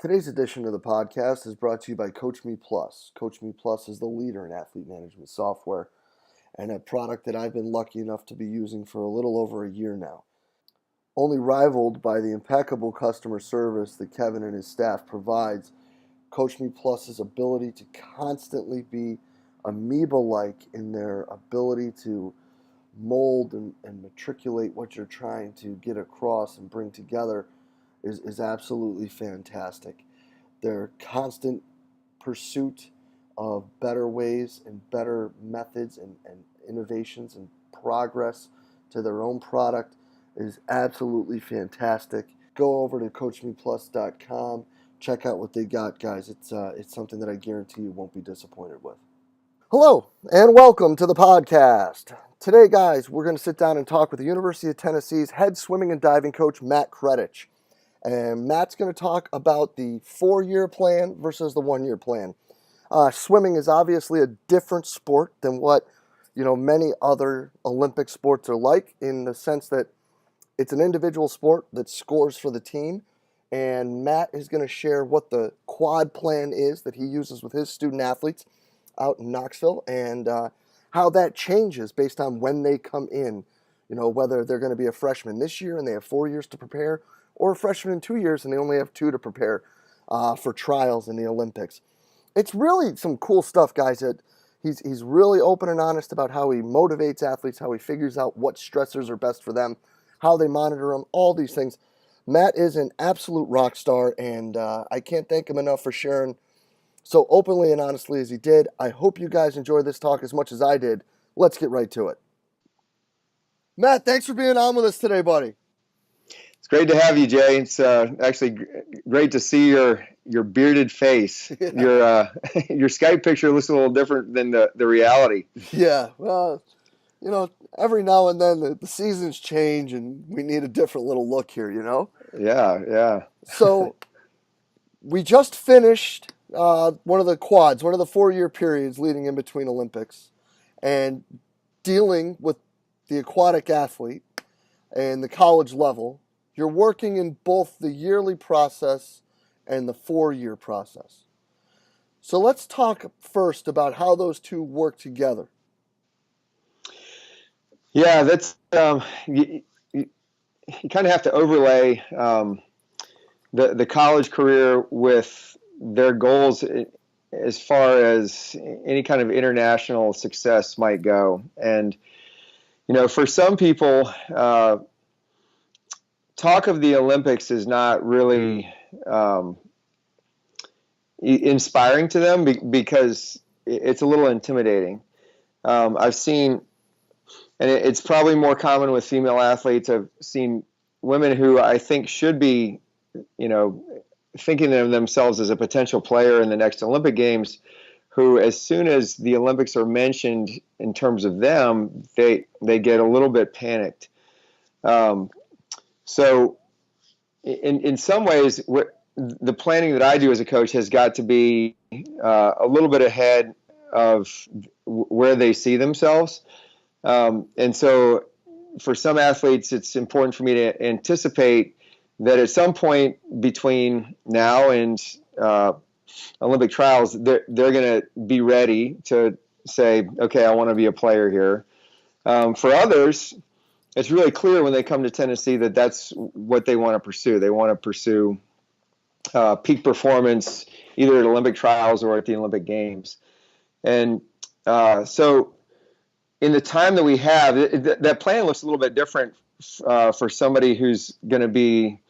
Today's edition of the podcast is brought to you by Coach Me Plus. Coach Me Plus is the leader in athlete management software and a product that I've been lucky enough to be using for a little over a year now. Only rivaled by the impeccable customer service that Kevin and his staff provides, Coach Me Plus's ability to constantly be amoeba-like in their ability to mold and matriculate what you're trying to get across and bring together is absolutely fantastic. Their constant pursuit of better ways and better methods and innovations and progress to their own product is absolutely fantastic. Go over to coachmeplus.com. Check out what they got, guys. It's something that I guarantee you won't be disappointed with. Hello, and welcome to the podcast. Today, guys, we're going to sit down and talk with the University of Tennessee's head swimming and diving coach, Matt Kredich. And Matt's going to talk about the 4-year plan versus the 1-year plan. Swimming is obviously a different sport than what many other Olympic sports are like, in the sense that it's an individual sport that scores for the team. And Matt is going to share what the quad plan is that he uses with his student athletes out in Knoxville, and how that changes based on when they come in. Whether they're going to be a freshman this year and they have 4 years to prepare, or a freshman in 2 years and they only have 2 to prepare for trials in the Olympics. It's really some cool stuff, guys. He's really open and honest about how he motivates athletes, how he figures out what stressors are best for them, how they monitor them, all these things. Matt is an absolute rock star, and I can't thank him enough for sharing so openly and honestly as he did. I hope you guys enjoy this talk as much as I did. Let's get right to it. Matt, thanks for being on with us today, buddy. It's great to have you, Jay. It's actually great to see your bearded face. Yeah. Your Skype picture looks a little different than the reality. Yeah, well, every now and then the seasons change and we need a different little look here, Yeah. So we just finished one of the quads, one of the 4-year periods leading in between Olympics, and dealing with the aquatic athlete and the college level. You're working in both the yearly process and the 4-year process. So let's talk first about how those two work together. Yeah, that's you kind of have to overlay the college career with their goals as far as any kind of international success might go. And for some people, talk of the Olympics is not really inspiring to them because it's a little intimidating. I've seen, and it's probably more common with female athletes, I've seen women who I think should be, thinking of themselves as a potential player in the next Olympic Games, who, as soon as the Olympics are mentioned in terms of them, they get a little bit panicked. So in some ways, the planning that I do as a coach has got to be a little bit ahead of where they see themselves. And so for some athletes, it's important for me to anticipate that at some point between now and Olympic trials, they're going to be ready to say, okay, I want to be a player here. For others, it's really clear when they come to Tennessee that that's what they want to pursue. They want to pursue peak performance either at Olympic trials or at the Olympic Games. And so in the time that we have, that plan looks a little bit different for somebody who's going to be,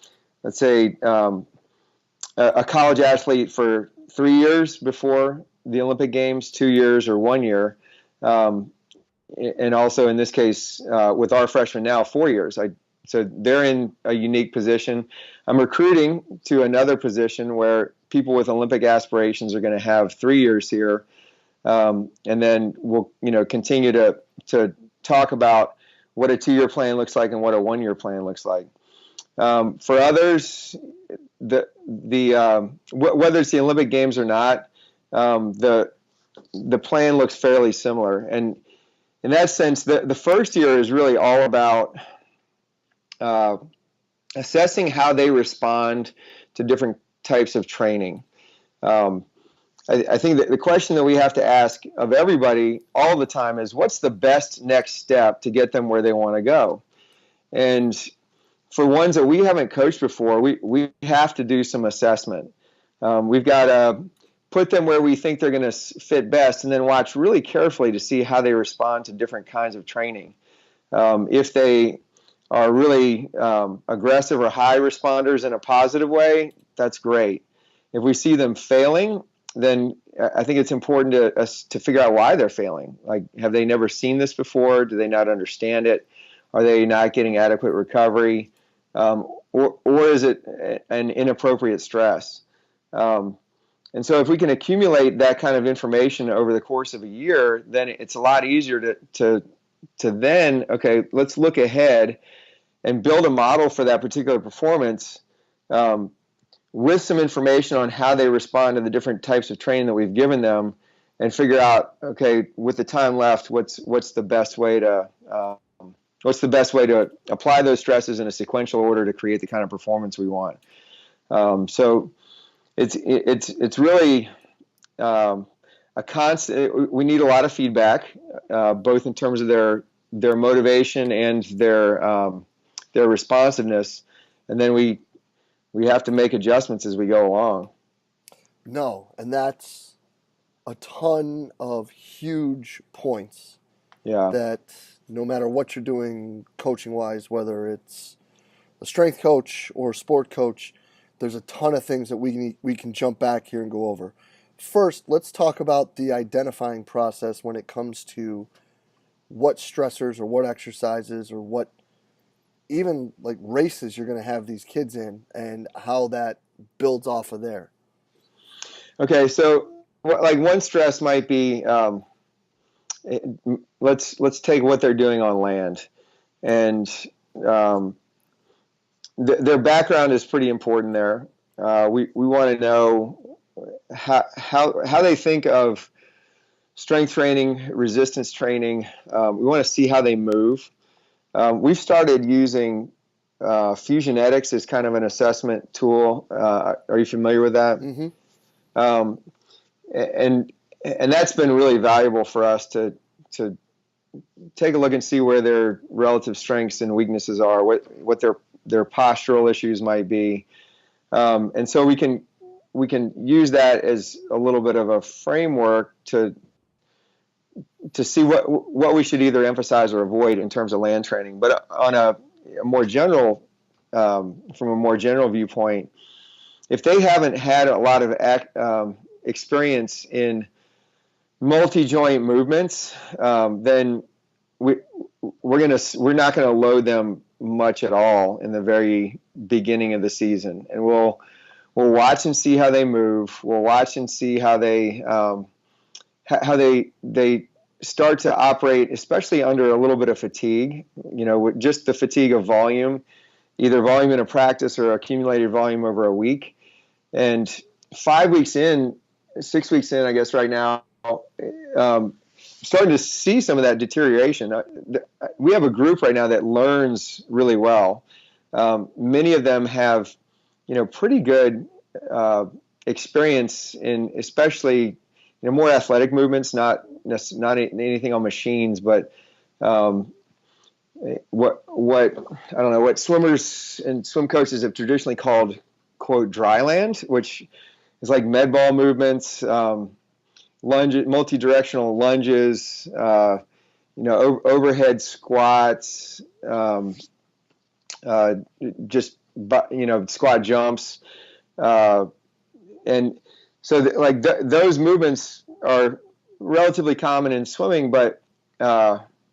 let's say, a college athlete for 3 years before the Olympic Games, 2 years, or 1 year. And also in this case, with our freshmen now, 4 years. So they're in a unique position. I'm recruiting to another position where people with Olympic aspirations are going to have 3 years here. And then we'll, continue to talk about what a 2-year plan looks like and what a 1-year plan looks like. For others, whether it's the Olympic Games or not, the plan looks fairly similar. And in that sense, the first year is really all about assessing how they respond to different types of training. I think that the question that we have to ask of everybody all the time is, what's the best next step to get them where they want to go? And for ones that we haven't coached before, we have to do some assessment. We've got to put them where we think they're going to fit best, and then watch really carefully to see how they respond to different kinds of training. If they are really aggressive or high responders in a positive way, that's great. If we see them failing, then I think it's important to figure out why they're failing. Like, have they never seen this before? Do they not understand it? Are they not getting adequate recovery? Or is it an inappropriate stress? And so if we can accumulate that kind of information over the course of a year, then it's a lot easier to then, okay, let's look ahead and build a model for that particular performance, with some information on how they respond to the different types of training that we've given them, and figure out, okay, with the time left, what's the best way to apply those stresses in a sequential order to create the kind of performance we want. So it's really a constant. We need a lot of feedback, both in terms of their motivation and their responsiveness, and then we have to make adjustments as we go along. No, and that's a ton of huge points. Yeah. That no matter what you're doing coaching-wise, whether it's a strength coach or a sport coach, there's a ton of things that we can jump back here and go over. First, let's talk about the identifying process when it comes to what stressors or what exercises or what even like races you're going to have these kids in, and how that builds off of there. Okay, so like one stress might be, let's take what they're doing on land, and their background is pretty important there. We want to know how they think of strength training, resistance training. We want to see how they move. We've started using Fusionetics as kind of an assessment tool. Are you familiar with that? Mm-hmm. And that's been really valuable for us to take a look and see where their relative strengths and weaknesses are, what their postural issues might be, and so we can use that as a little bit of a framework to see what we should either emphasize or avoid in terms of land training. But on a more general, from a more general viewpoint, if they haven't had a lot of experience in multi-joint movements, then we're not going to load them much at all in the very beginning of the season, and we'll watch and see how they move. We'll watch and see how they start to operate, especially under a little bit of fatigue. Just the fatigue of volume, either volume in a practice or accumulated volume over a week. And 5 weeks in, 6 weeks in, I guess right now, starting to see some of that deterioration. We have a group right now that learns really well. Many of them have, pretty good experience in, especially, more athletic movements, not anything on machines, but what I don't know, what swimmers and swim coaches have traditionally called, quote, dry land, which is like med ball movements, multi-directional lunges, overhead squats, squat jumps, and so those movements are relatively common in swimming. But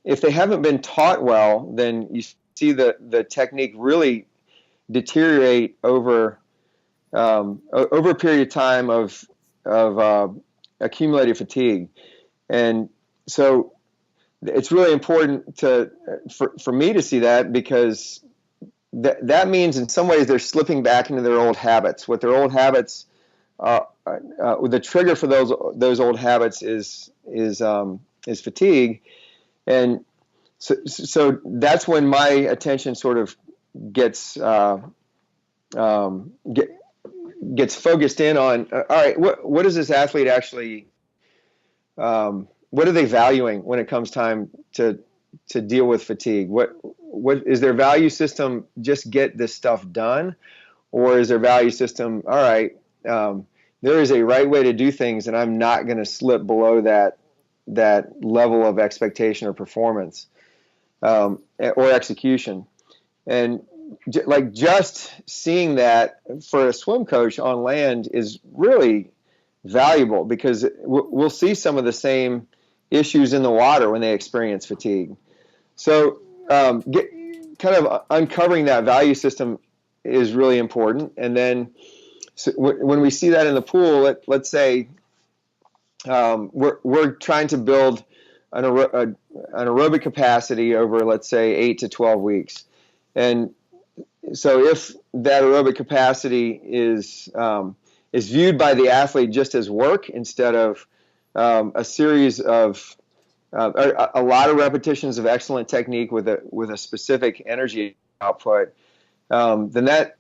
if they haven't been taught well, then you see the technique really deteriorate over a period of time of accumulated fatigue. And so it's really important for me to see that, because that means in some ways they're slipping back into their old habits. What their old habits the trigger for those old habits is fatigue. And so that's when my attention sort of gets gets focused in on, all right, what is this athlete actually, what are they valuing when it comes time to deal with fatigue? What is their value system? Just get this stuff done, or is their value system, all right, there is a right way to do things, and I'm not going to slip below that level of expectation or performance, or execution. And like just seeing that for a swim coach on land is really valuable, because we'll see some of the same issues in the water when they experience fatigue. So kind of uncovering that value system is really important. And then when we see that in the pool, let's say we're trying to build an aerobic capacity over, let's say, 8 to 12 weeks. And so if that aerobic capacity is viewed by the athlete just as work instead of a series of a lot of repetitions of excellent technique with a specific energy output, then that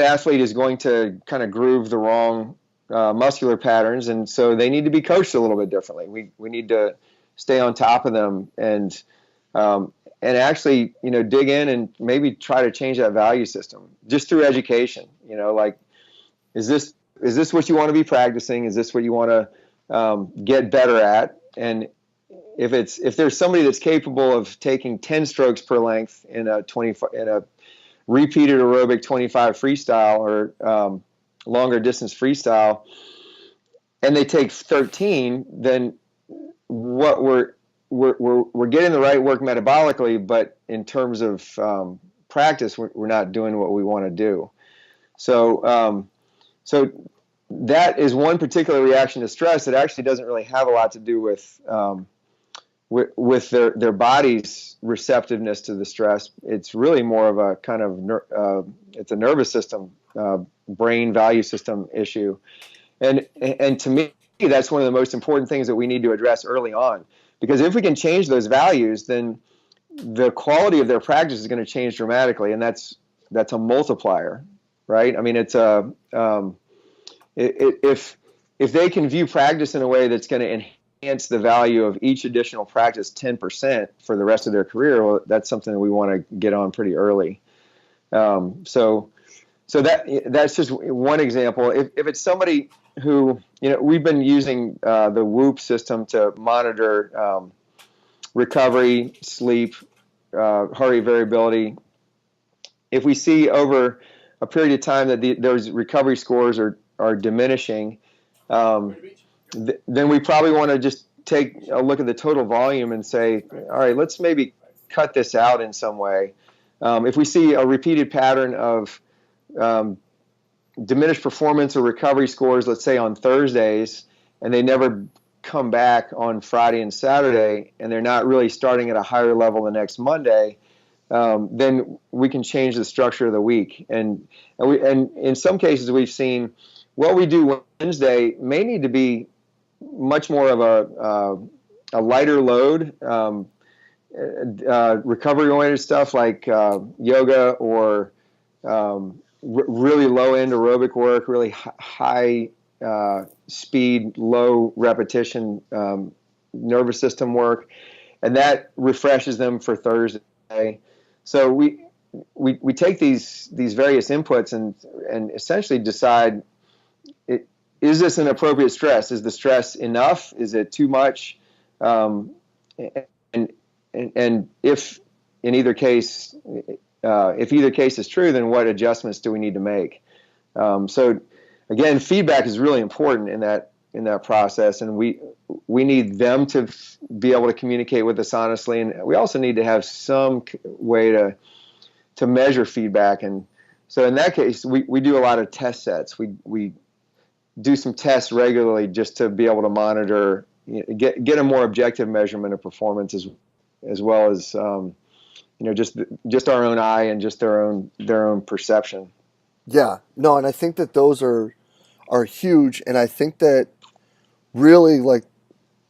athlete is going to kind of groove the wrong muscular patterns, and so they need to be coached a little bit differently. We need to stay on top of them and actually, dig in and maybe try to change that value system just through education. Like, is this what you want to be practicing? Is this what you want to get better at? And if there's somebody that's capable of taking 10 strokes per length in a repeated aerobic 25 freestyle or longer distance freestyle, and they take 13, then what we're getting the right work metabolically, but in terms of practice, we're not doing what we want to do. So that is one particular reaction to stress that actually doesn't really have a lot to do with their body's receptiveness to the stress. It's really more of a kind of it's a nervous system, brain value system issue, and to me, that's one of the most important things that we need to address early on, because if we can change those values, then the quality of their practice is going to change dramatically, and that's a multiplier, right? I mean, it's if they can view practice in a way that's going to enhance the value of each additional practice 10% for the rest of their career, well, that's something that we want to get on pretty early. So that's just one example. If it's somebody who, we've been using the Whoop system to monitor recovery, sleep, heart rate variability. If we see over a period of time that those recovery scores are diminishing, then we probably want to just take a look at the total volume and say, all right, let's maybe cut this out in some way. If we see a repeated pattern of diminished performance or recovery scores, let's say on Thursdays, and they never come back on Friday and Saturday, and they're not really starting at a higher level the next Monday, then we can change the structure of the week. And in some cases, we've seen what we do Wednesday may need to be much more of a lighter load, recovery-oriented stuff like yoga or really low-end aerobic work, really high speed, low repetition nervous system work, and that refreshes them for Thursday. So we take these various inputs and essentially decide, is this an appropriate stress? Is the stress enough? Is it too much? And if in either case, if either case is true, then what adjustments do we need to make? So again, feedback is really important in that process, and we need them to be able to communicate with us honestly, and we also need to have some way to measure feedback. And so in that case, we do a lot of test sets. We do some tests regularly just to be able to monitor, get a more objective measurement of performance as well as just our own eye and just their own perception. Yeah, no, and I think that those are huge, and I think that really like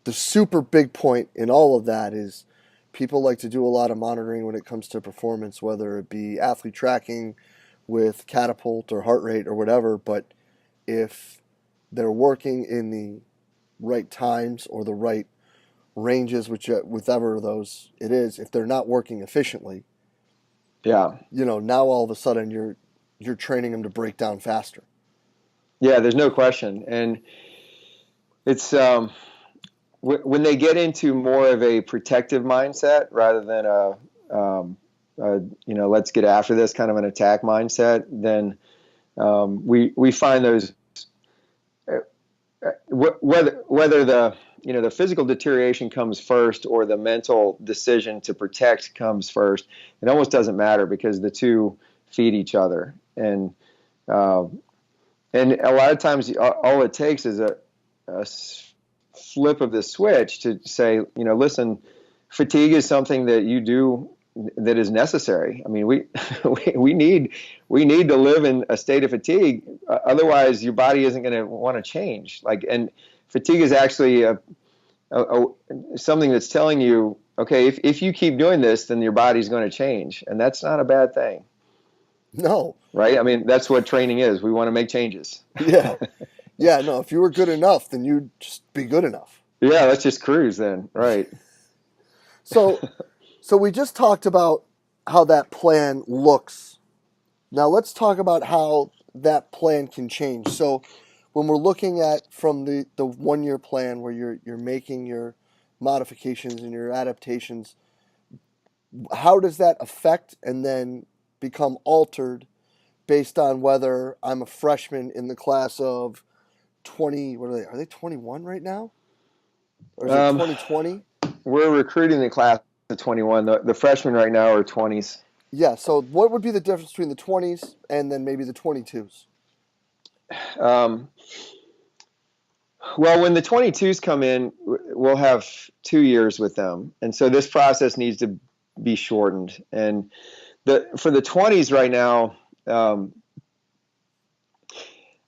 the super big point in all of that is people like to do a lot of monitoring when it comes to performance, whether it be athlete tracking with Catapult or heart rate or whatever, but if they're working in the right times or the right ranges, whichever of those it is. If they're not working efficiently, Yeah. Now all of a sudden you're training them to break down faster. Yeah, there's no question. And it's when they get into more of a protective mindset rather than let's get after this kind of an attack mindset, then we find those whether the physical deterioration comes first or the mental decision to protect comes first, it almost doesn't matter because the two feed each other. And a lot of times all it takes is a flip of the switch to say, listen, fatigue is something that you do that is necessary. I mean, we need to live in a state of fatigue. Otherwise, your body isn't going to want to change. And fatigue is actually something that's telling you, okay, if you keep doing this, then your body's going to change, and that's not a bad thing. No. Right? I mean, that's what training is. We want to make changes. Yeah. Yeah, no, if you were good enough, then you'd just be good enough. Yeah, let's just cruise then. Right. So we just talked about how that plan looks. Now let's talk about how that plan can change. So when we're looking at from the 1 year plan where you're making your modifications and your adaptations, how does that affect and then become altered based on whether I'm a freshman in the class of 20, what are they? Are they 21 right now? Or is it 2020? We're recruiting the class of 21. The freshmen right now are 20s. Yeah, so what would be the difference between the 20s and then maybe the 22s? Well, when the 22s come in, we'll have 2 years with them. And so this process needs to be shortened. And for the 20s right now,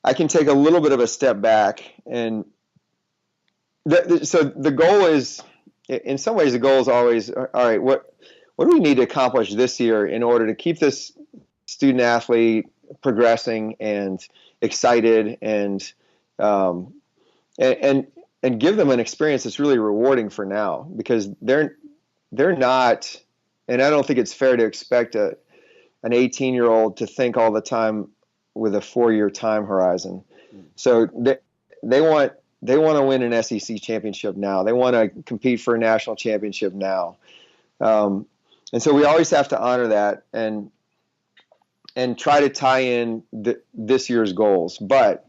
I can take a little bit of a step back. And so the goal is, in some ways, the goal is always, all right, what do we need to accomplish this year in order to keep this student athlete progressing and excited and give them an experience that's really rewarding for now, because they're not, and I don't think it's fair to expect an 18-year-old to think all the time with a 4-year time horizon. So they want to win an SEC championship now. They want to compete for a national championship now. And so we always have to honor that and try to tie in this year's goals. But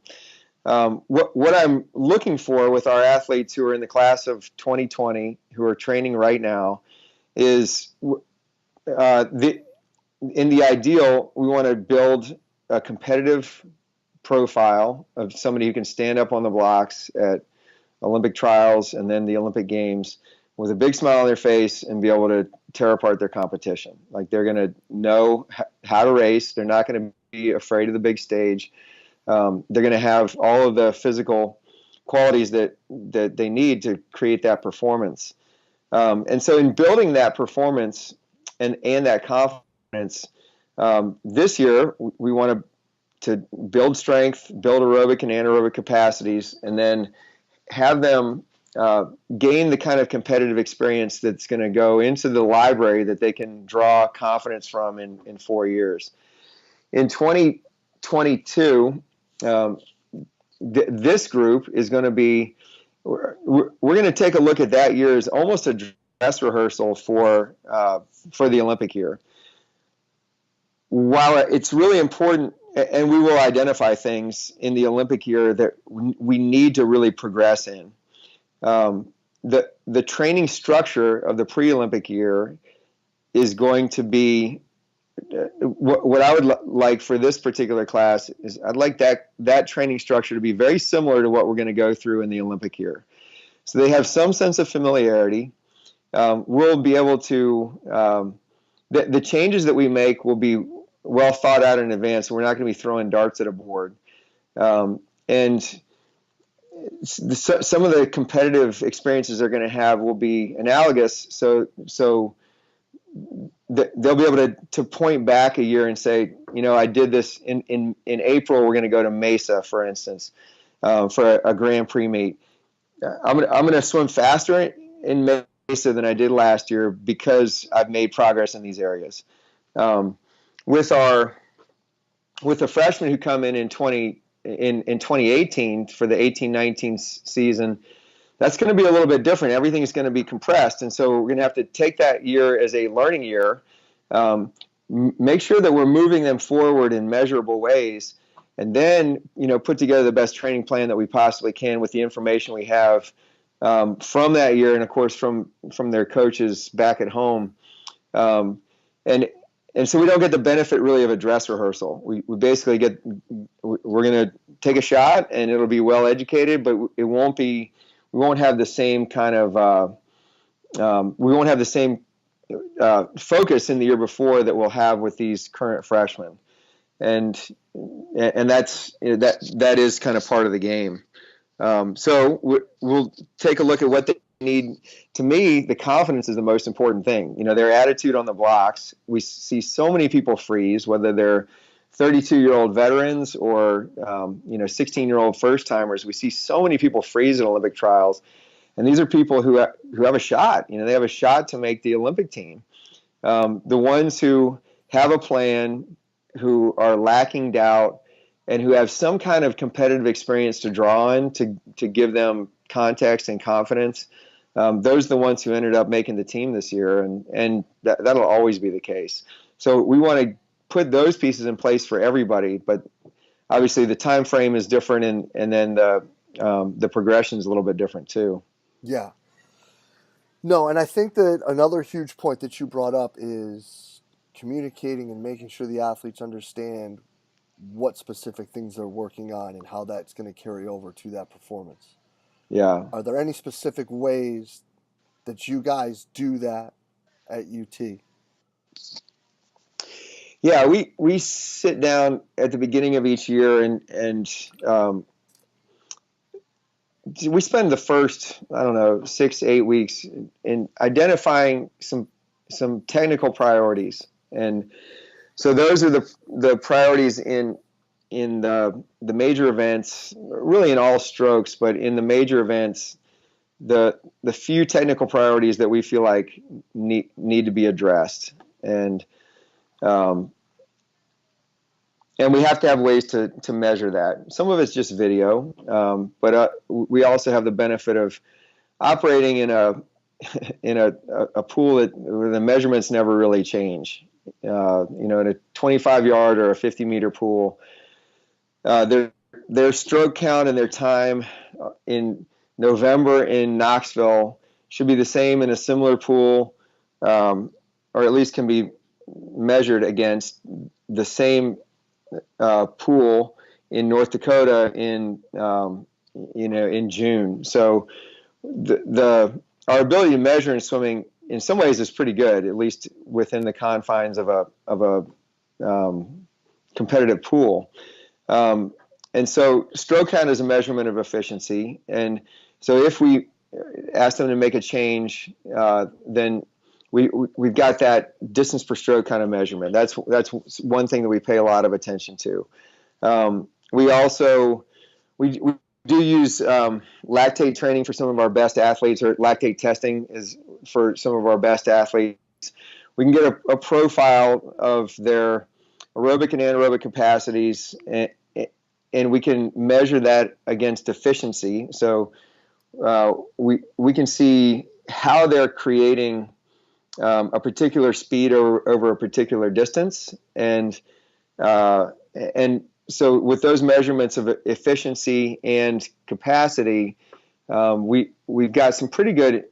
what I'm looking for with our athletes who are in the class of 2020, who are training right now, is in the ideal, we want to build a competitive profile of somebody who can stand up on the blocks at Olympic trials and then the Olympic Games with a big smile on their face and be able to tear apart their competition. Like, they're going to know how to race. They're not going to be afraid of the big stage. They're going to have all of the physical qualities that they need to create that performance. And so in building that performance and that confidence, this year we want to build strength, build aerobic and anaerobic capacities, and then have them gain the kind of competitive experience that's going to go into the library that they can draw confidence from in 4 years. In 2022, this group is going to be, we're going to take a look at that year as almost a dress rehearsal for the Olympic year. While it's really important, and we will identify things in the Olympic year that we need to really progress in. The training structure of the pre-Olympic year is going to be what I would like for this particular class is I'd like that training structure to be very similar to what we're going to go through in the Olympic year. So they have some sense of familiarity. We'll be able to the changes that we make will be well thought out in advance. We're not going to be throwing darts at a board. And some of the competitive experiences they're going to have will be analogous. So they'll be able to point back a year and say, I did this in April. We're going to go to Mesa, for instance, for a Grand Prix meet. I'm gonna swim faster in Mesa than I did last year because I've made progress in these areas. Um, with the freshmen who come in 2018 for the 18-19 season, that's going to be a little bit different. Everything is going to be compressed, and so we're going to have to take that year as a learning year. Make sure that we're moving them forward in measurable ways, and then put together the best training plan that we possibly can with the information we have from that year, and of course from their coaches back at home, and so we don't get the benefit really of a dress rehearsal. We basically we're going to take a shot, and it'll be well educated, but it won't be. We won't have the same kind of we won't have the same focus in the year before that we'll have with these current freshmen, and that is kind of part of the game. So we'll take a look at what they need. To me, the confidence is the most important thing. Their attitude on the blocks. We see so many people freeze, whether they're 32-year-old veterans or 16-year-old first timers. We see so many people freeze at Olympic trials, and these are people who have a shot. They have a shot to make the Olympic team. The ones who have a plan, who are lacking doubt, and who have some kind of competitive experience to draw on to give them context and confidence. Those are the ones who ended up making the team this year, and that'll always be the case. So we want to put those pieces in place for everybody, but obviously the time frame is different, and then the progression is a little bit different too. Yeah. No, and I think that another huge point that you brought up is communicating and making sure the athletes understand what specific things they're working on and how that's going to carry over to that performance. Yeah. Are there any specific ways that you guys do that at UT? Yeah, we sit down at the beginning of each year and we spend the first, 6 to 8 weeks in identifying some technical priorities. And so those are the priorities in the major events, really in all strokes, but in the major events, the few technical priorities that we feel like need to be addressed. And we have to have ways to measure that. Some of it's just video, but we also have the benefit of operating in a pool where the measurements never really change. In a 25-yard or a 50-meter pool, their stroke count and their time in November in Knoxville should be the same in a similar pool, or at least can be measured against the same pool in North Dakota in June. So our ability to measure in swimming in some ways is pretty good, at least within the confines of a competitive pool. And so stroke count is a measurement of efficiency. And so if we ask them to make a change, then we've got that distance per stroke kind of measurement. That's one thing that we pay a lot of attention to. We also we do use lactate training for some of our best athletes, or lactate testing is for some of our best athletes. We can get a profile of their aerobic and anaerobic capacities, and we can measure that against efficiency. So we can see how they're creating a particular speed over a particular distance, and so with those measurements of efficiency and capacity, we've got some pretty good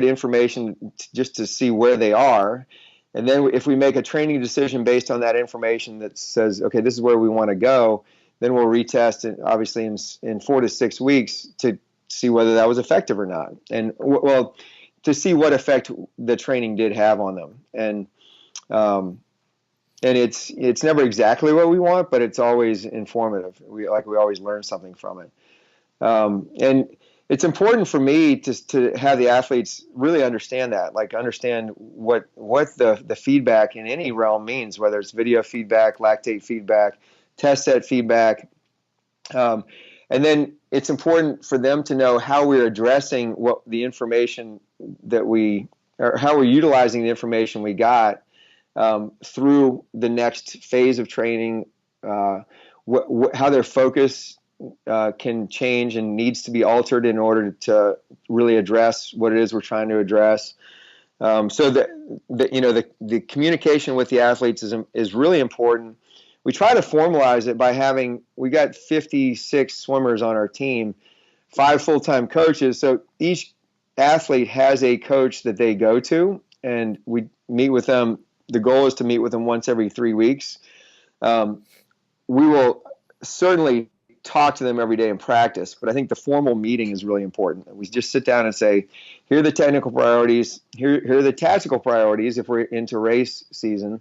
information just to see where they are. And then if we make a training decision based on that information that says, okay, this is where we want to go, then we'll retest it obviously in 4 to 6 weeks to see whether that was effective or not. And to see what effect the training did have on them. And it's never exactly what we want, but it's always informative. We always learn something from it. And it's important for me to have the athletes really understand that, like understand what the feedback in any realm means, whether it's video feedback, lactate feedback, test set feedback. Um, and then it's important for them to know how we're addressing what the information that or how we're utilizing the information we got through the next phase of training, how their focus can change and needs to be altered in order to really address what it is we're trying to address. So the communication with the athletes is really important. We try to formalize it by we got 56 swimmers on our team, 5 full-time coaches. So each athlete has a coach that they go to, and we meet with them. The goal is to meet with them once every 3 weeks. We will certainly talk to them every day in practice, but I think the formal meeting is really important. We just sit down and say, here are the technical priorities, here are the tactical priorities if we're into race season.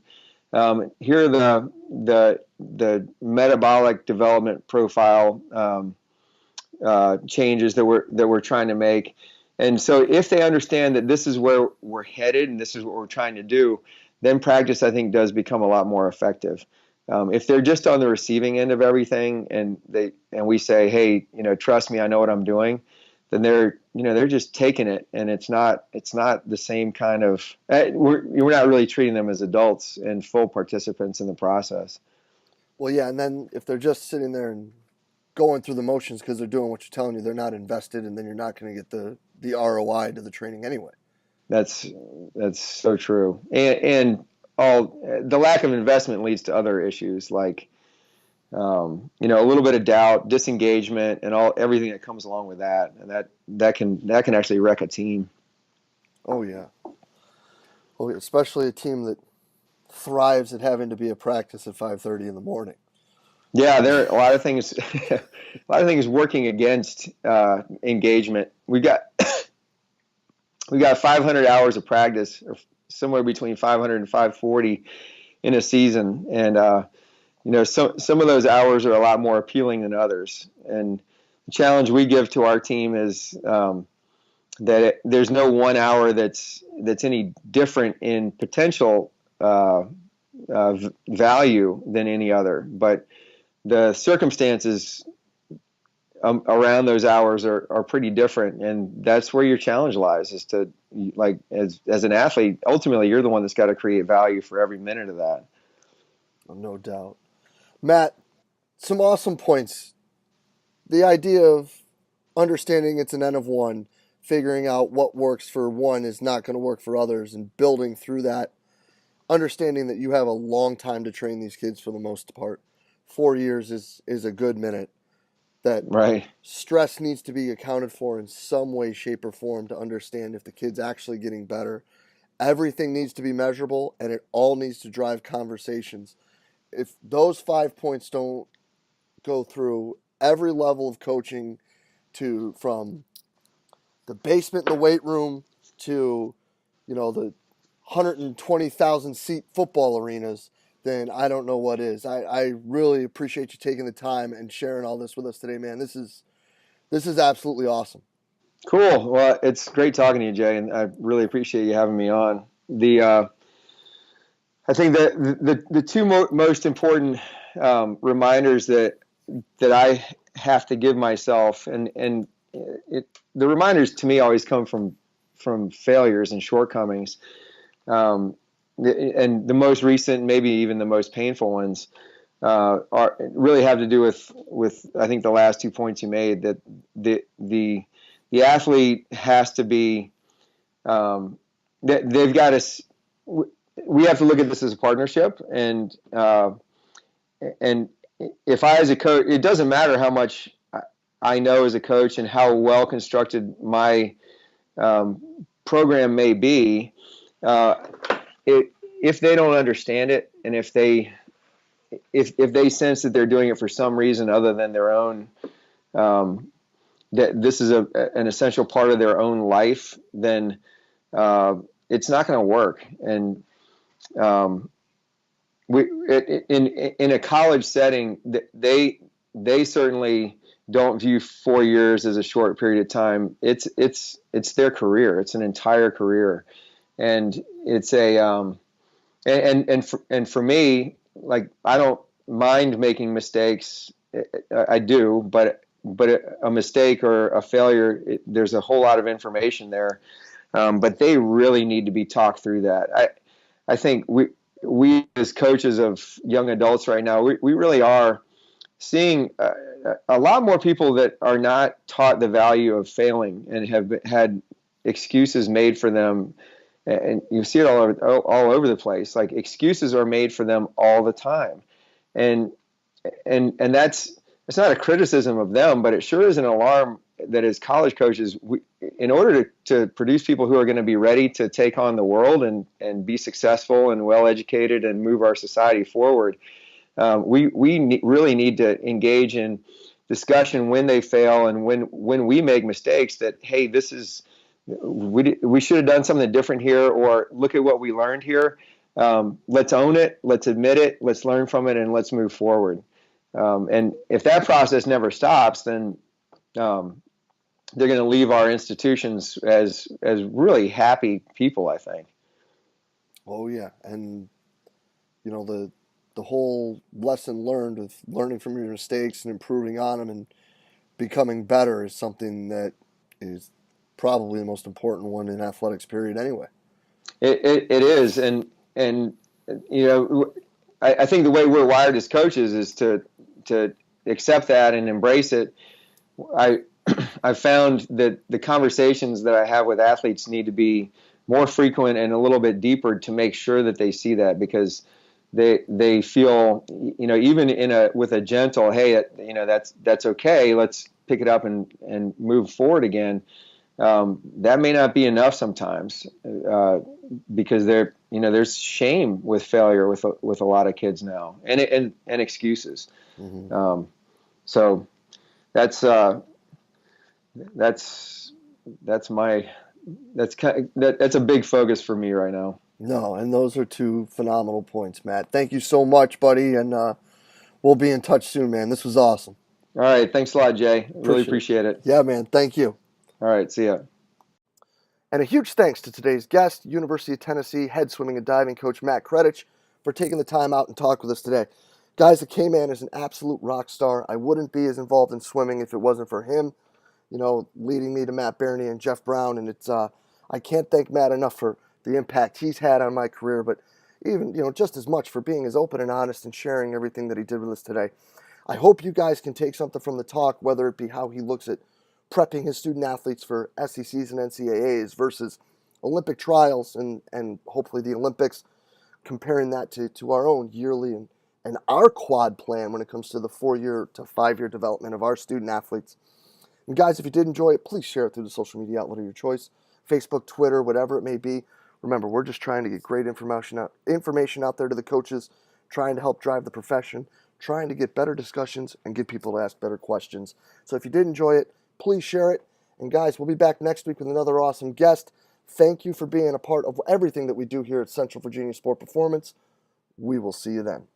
Here are the metabolic development profile changes that we're trying to make. And so if they understand that this is where we're headed and this is what we're trying to do, then practice, I think, does become a lot more effective. If they're just on the receiving end of everything and we say, hey, trust me, I know what I'm doing, then they're just taking it, and it's not the same kind of, we're not really treating them as adults and full participants in the process. Well, yeah, and then if they're just sitting there and going through the motions because they're doing what you're telling you, they're not invested, and then you're not going to get the ROI to the training anyway. That's so true, and all the lack of investment leads to other issues like a little bit of doubt, disengagement, and everything that comes along with that, and that can actually wreck a team. Oh yeah, especially a team that thrives at having to be at practice at 5:30 in the morning. Yeah, there are a lot of things. A lot of things working against engagement. We got 500 hours of practice, or somewhere between 500 and 540 in a season, and some of those hours are a lot more appealing than others. And the challenge we give to our team is that there's no 1 hour that's any different in potential value than any other, but the circumstances around those hours are pretty different, and that's where your challenge lies, is to, like, as an athlete, ultimately you're the one that's got to create value for every minute of that. No doubt. Matt, some awesome points. The idea of understanding it's an N of one, figuring out what works for one is not going to work for others, and building through that, understanding that you have a long time to train these kids for the most part. 4 years is a good minute. That right. Stress needs to be accounted for in some way, shape, or form to understand if the kid's actually getting better. Everything needs to be measurable, and it all needs to drive conversations. If those 5 points don't go through every level of coaching, from the basement in the weight room to the 120,000 seat football arenas, then I don't know what is. I really appreciate you taking the time and sharing all this with us today, man. This is absolutely awesome. Cool. Well, it's great talking to you, Jay, and I really appreciate you having me on. I think that the two most important reminders that I have to give myself, and the reminders to me always come from failures and shortcomings. And the most recent, maybe even the most painful ones, really have to do with I think the last 2 points you made, that the athlete has to be they've got to. We have to look at this as a partnership, and if I, as a coach, it doesn't matter how much I know as a coach and how well constructed my program may be. If they don't understand it, and if they sense that they're doing it for some reason other than their own, that this is an essential part of their own life, then it's not going to work. And in a college setting, they certainly don't view 4 years as a short period of time. It's their career. It's an entire career, and it's a and for me, like, I don't mind making mistakes. I do, but a mistake or a failure, there's a whole lot of information there. But they really need to be talked through that. I think we as coaches of young adults right now, we really are seeing a lot more people that are not taught the value of failing and have had excuses made for them. And you see it all over the place. Like, excuses are made for them all the time, and that's, it's not a criticism of them, but it sure is an alarm that as college coaches, in order to produce people who are going to be ready to take on the world and be successful and well educated and move our society forward, we really need to engage in discussion when they fail and when we make mistakes, that, hey, this is, we should have done something different here, or look at what we learned here. Let's own it, let's admit it, let's learn from it, and let's move forward. And if that process never stops, then they're going to leave our institutions as really happy people, I think. Oh yeah, and the whole lesson learned of learning from your mistakes and improving on them and becoming better is something that is probably the most important one in athletics, period, anyway. It is, and I think the way we're wired as coaches is to accept that and embrace it. I found that the conversations that I have with athletes need to be more frequent and a little bit deeper to make sure that they see that, because they feel, even with a gentle, hey, that's okay, let's pick it up and move forward again. That may not be enough sometimes, because there's shame with failure with a lot of kids now, and excuses. Mm-hmm. So that's a big focus for me right now. No, and those are two phenomenal points, Matt. Thank you so much, buddy, and we'll be in touch soon, man. This was awesome. All right, thanks a lot, Jay. Really appreciate it. Yeah, man. Thank you. All right, see ya. And a huge thanks to today's guest, University of Tennessee head swimming and diving coach Matt Kredich, for taking the time out and talk with us today. Guys, the K-Man is an absolute rock star. I wouldn't be as involved in swimming if it wasn't for him, leading me to Matt Barney and Jeff Brown. And it's I can't thank Matt enough for the impact he's had on my career, but even, just as much for being as open and honest and sharing everything that he did with us today. I hope you guys can take something from the talk, whether it be how he looks at prepping his student athletes for SECs and NCAAs versus Olympic trials and hopefully the Olympics, comparing that to our own yearly and our quad plan when it comes to the 4-year to 5-year development of our student athletes. And guys, if you did enjoy it, please share it through the social media outlet of your choice, Facebook, Twitter, whatever it may be. Remember, we're just trying to get great information out there to the coaches, trying to help drive the profession, trying to get better discussions and get people to ask better questions. So if you did enjoy it, please share it. And guys, we'll be back next week with another awesome guest. Thank you for being a part of everything that we do here at Central Virginia Sport Performance. We will see you then.